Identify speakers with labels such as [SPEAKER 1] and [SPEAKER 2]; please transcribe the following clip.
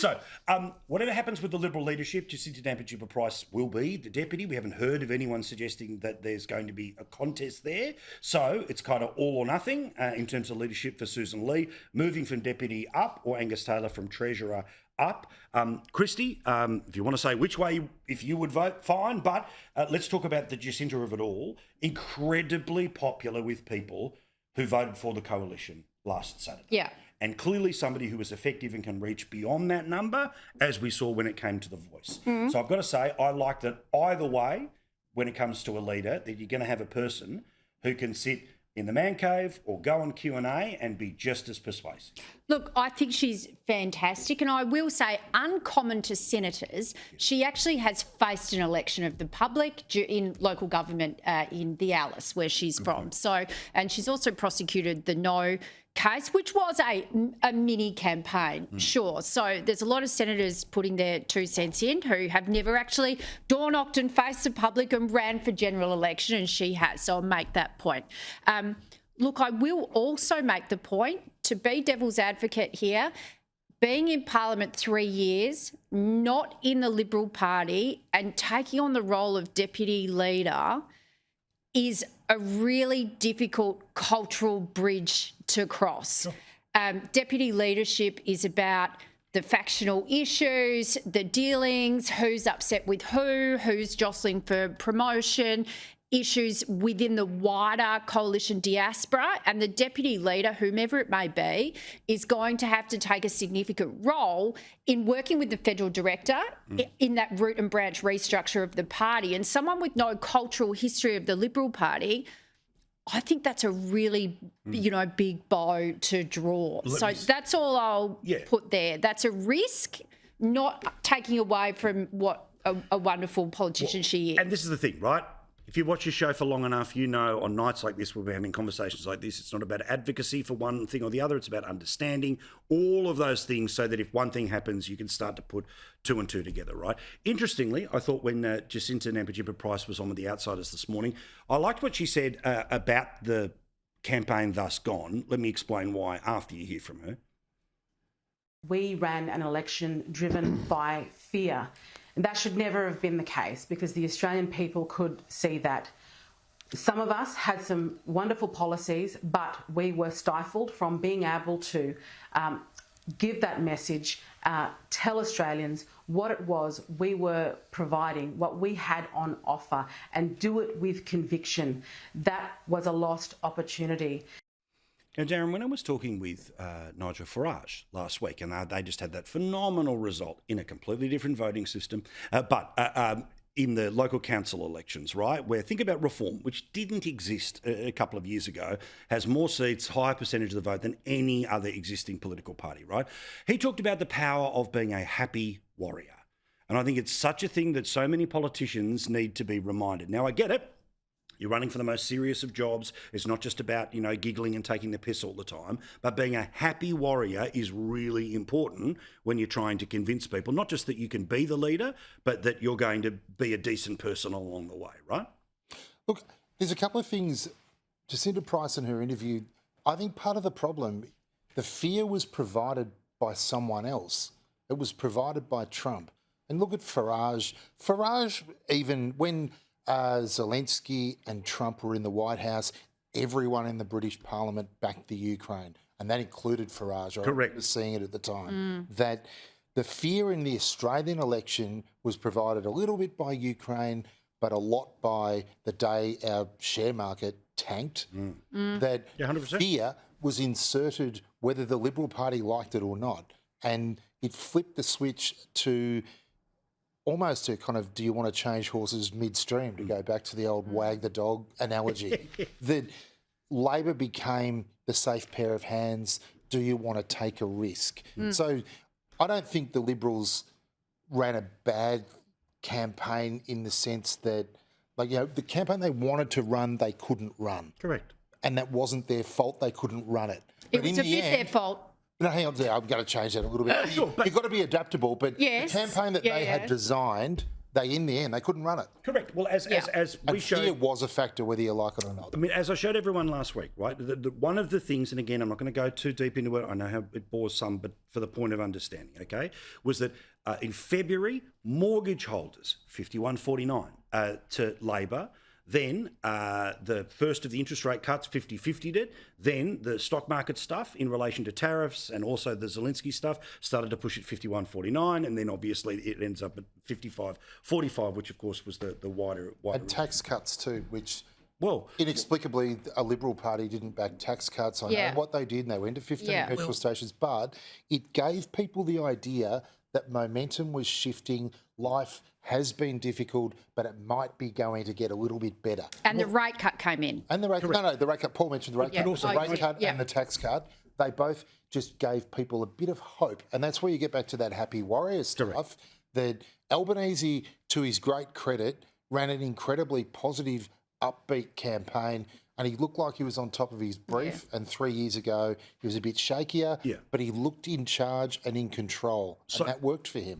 [SPEAKER 1] So, whatever happens with the Liberal leadership, Jacinta Nampijinpa Price will be the deputy. We haven't heard of anyone suggesting that there's going to be a contest there. So, it's kind of all or nothing in terms of leadership for Susan Lee, moving from deputy up, or Angus Taylor from treasurer up. Kristy, if you want to say which way, if you would vote, fine. But let's talk about the Jacinta of it all. Incredibly popular with people who voted for the coalition last Saturday.
[SPEAKER 2] Yeah.
[SPEAKER 1] And clearly somebody who is effective and can reach beyond that number, as we saw when it came to The Voice. So I've got to say, I like that either way, when it comes to a leader, that you're going to have a person who can sit in the man cave or go on Q&A and be just as persuasive.
[SPEAKER 2] Look, I think she's fantastic. And I will say, uncommon to senators, she actually has faced an election of the public in local government in the Alice, where she's from. So, and she's also prosecuted the No case, which was a mini campaign, sure. So there's a lot of senators putting their 2 cents in who have never actually door-knocked and faced the public and ran for general election, and she has. So I'll make that point. Look, I will also make the point, to be devil's advocate here, being in Parliament 3 years, not in the Liberal Party, and taking on the role of deputy leader is a really difficult cultural bridge to cross. Sure. Deputy leadership is about the factional issues, the dealings, who's upset with who's jostling for promotion, issues within the wider coalition diaspora, and the deputy leader, whomever it may be, is going to have to take a significant role in working with the federal director in that root and branch restructure of the party. And someone with no cultural history of the Liberal Party, I think that's a really, big bow to draw. That's all I'll put there. That's a risk, not taking away from what a wonderful politician she is.
[SPEAKER 1] And this is the thing, right? If you watch your show for long enough, you know on nights like this, we'll be having conversations like this. It's not about advocacy for one thing or the other. It's about understanding all of those things so that if one thing happens, you can start to put 2 and 2 together, right? Interestingly, I thought when Jacinta Nampijinpa Price was on with the Outsiders this morning, I liked what she said about the campaign thus gone. Let me explain why after you hear from her.
[SPEAKER 3] We ran an election driven by fear. And that should never have been the case, because the Australian people could see that. Some of us had some wonderful policies, but we were stifled from being able to give that message, tell Australians what it was we were providing, what we had on offer, and do it with conviction. That was a lost opportunity.
[SPEAKER 1] Now, Darren, when I was talking with Nigel Farage last week, and they just had that phenomenal result in a completely different voting system, but in the local council elections, right, where think about Reform, which didn't exist a couple of years ago, has more seats, higher percentage of the vote than any other existing political party, right? He talked about the power of being a happy warrior. And I think it's such a thing that so many politicians need to be reminded. Now, I get it. You're running for the most serious of jobs. It's not just about, giggling and taking the piss all the time, but being a happy warrior is really important when you're trying to convince people, not just that you can be the leader, but that you're going to be a decent person along the way, right?
[SPEAKER 4] Look, there's a couple of things. Jacinta Price in her interview, I think part of the problem, the fear was provided by someone else. It was provided by Trump. And look at Farage. Farage, even when Zelensky and Trump were in the White House, everyone in the British Parliament backed the Ukraine, and that included Farage. I remember seeing it at the time. That the fear in the Australian election was provided a little bit by Ukraine, but a lot by the day our share market tanked. That
[SPEAKER 1] 100%.
[SPEAKER 4] Fear was inserted whether the Liberal Party liked it or not, and it flipped the switch to almost a kind of, do you want to change horses midstream, to go back to the old wag the dog analogy. That Labor became the safe pair of hands. Do you want to take a risk? So I don't think the Liberals ran a bad campaign in the sense that, the campaign they wanted to run, they couldn't run.
[SPEAKER 1] Correct.
[SPEAKER 4] And that wasn't their fault. They couldn't run it.
[SPEAKER 2] It was a bit their fault.
[SPEAKER 4] No, hang on, I'm going to change that a little bit. You've got to be adaptable, but the campaign that they had designed in the end, they couldn't run it.
[SPEAKER 1] Correct. Well, as we
[SPEAKER 4] And
[SPEAKER 1] showed,
[SPEAKER 4] fear was a factor, whether you like it or not.
[SPEAKER 1] I mean, as I showed everyone last week, right? One of the things, and again, I'm not going to go too deep into it. I know how it bores some, but for the point of understanding, okay, was that in February, mortgage holders 51.49 to Labor. Then the first of the interest rate cuts 50-50'd it. Then the stock market stuff in relation to tariffs and also the Zelensky stuff started to push it 51.49, and then obviously it ends up at 55.45, which of course was the wider.
[SPEAKER 4] And tax cuts too, which
[SPEAKER 1] well,
[SPEAKER 4] inexplicably a Liberal Party didn't back tax cuts. I know what they did, and they went to 15 petrol stations, but it gave people the idea that momentum was shifting. Life has been difficult, but it might be going to get a little bit better.
[SPEAKER 2] And the rate cut came in.
[SPEAKER 4] And the rate cut, the rate cut, Paul mentioned the rate cut,
[SPEAKER 1] also
[SPEAKER 4] the rate cut and the tax cut, they both just gave people a bit of hope. And that's where you get back to that happy warrior stuff, that Albanese, to his great credit, ran an incredibly positive, upbeat campaign, and he looked like he was on top of his brief. And 3 years ago, he was a bit shakier, but he looked in charge and in control, and that worked for him.